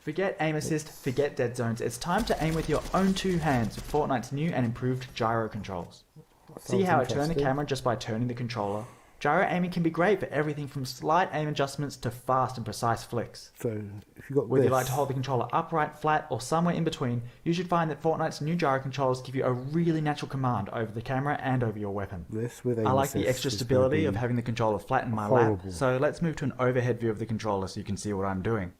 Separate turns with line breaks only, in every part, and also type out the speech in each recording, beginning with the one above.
Forget aim assist, forget dead zones. It's time to aim with your own two hands with Fortnite's new and improved gyro controls. See how I turn the camera just by turning the controller? Gyro aiming can be great for everything from slight aim adjustments to fast and precise flicks.
So if you got
Whether you like to hold the controller upright, flat, or somewhere in between, you should find that Fortnite's new gyro controls give you a really natural command over the camera and over your weapon.
I
like the extra stability of having the controller flat in my lap, so let's move to an overhead view of the controller so you can see what I'm doing.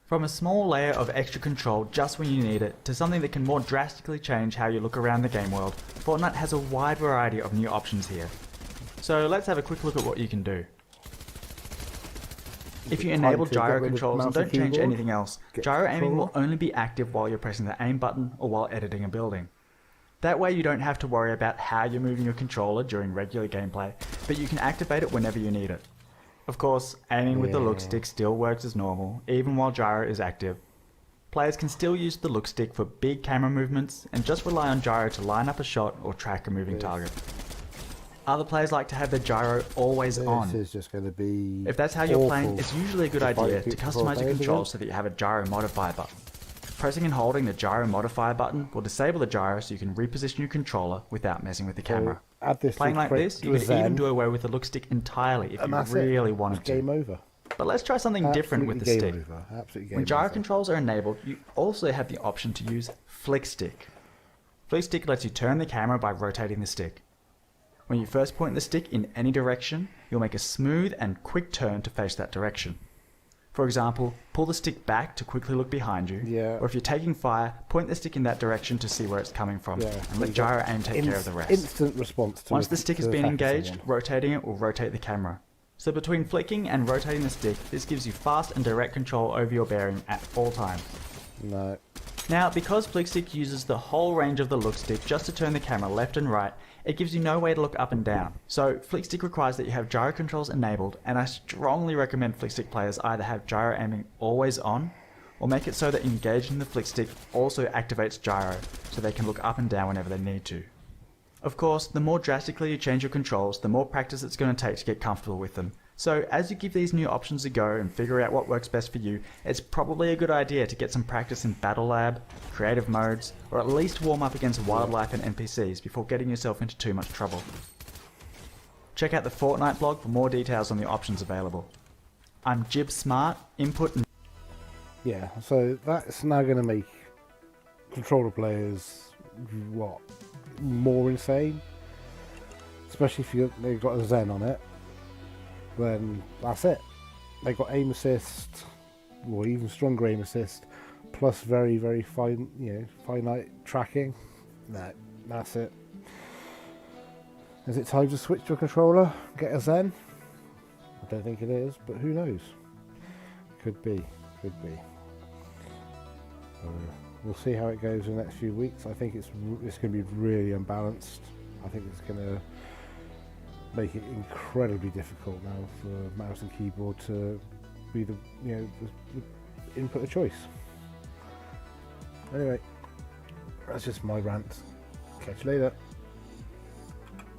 From a small layer of extra control just when you need it, to something that can more drastically change how you look around the game world, Fortnite has a wide variety of new options here. So let's have a quick look at what you can do. If you enable gyro controls and don't change anything else, gyro aiming will only be active while you're pressing the aim button or while editing a building. That way you don't have to worry about how you're moving your controller during regular gameplay, but you can activate it whenever you need it. Of course, aiming with the look stick still works as normal, even while gyro is active. Players can still use the look stick for big camera movements and just rely on gyro to line up a shot or track a moving target. Other players like to have their gyro always on.
This is just going to be
If that's how you're playing, it's usually a good idea to customize your controls so that you have a Gyro Modifier button. Pressing and holding the Gyro Modifier button will disable the gyro so you can reposition your controller without messing with the camera.
Playing
like this, you can even do away with the look stick entirely if you really wanted to.
Game over.
But let's try something different with the stick. When gyro controls are enabled, you also have the option to use Flick Stick. Flick Stick lets you turn the camera by rotating the stick. When you first point the stick in any direction, you'll make a smooth and quick turn to face that direction. For example, pull the stick back to quickly look behind you, or if you're taking fire, point the stick in that direction to see where it's coming from, and let gyro aim take care of the rest.
Instant response to
Once the stick has been engaged, rotating it will rotate the camera. So between flicking and rotating the stick, this gives you fast and direct control over your bearing at all times. Now, because Flick Stick uses the whole range of the look stick just to turn the camera left and right, it gives you no way to look up and down. So Flick Stick requires that you have gyro controls enabled, and I strongly recommend Flick Stick players either have gyro aiming always on, or make it so that engaging the Flick Stick also activates gyro, so they can look up and down whenever they need to. Of course, the more drastically you change your controls, the more practice it's going to take to get comfortable with them. So as you give these new options a go and figure out what works best for you, it's probably a good idea to get some practice in Battle Lab, creative modes, or at least warm up against wildlife and NPCs before getting yourself into too much trouble. Check out the Fortnite blog for more details on the options available. I'm Jib Smart, input and...
Yeah, so that's now going to make controller players, more insane? Especially if they've got a Zen on it. Then that's it. They got aim assist, or even stronger aim assist, plus very, very finite tracking. No, that's it. Is it time to switch to a controller? Get a Zen? I don't think it is, but who knows? Could be. We'll see how it goes in the next few weeks. I think it's going to be really unbalanced. I think it's going to make it incredibly difficult now for mouse and keyboard to be the input of choice. Anyway, that's just my rant. Catch you later.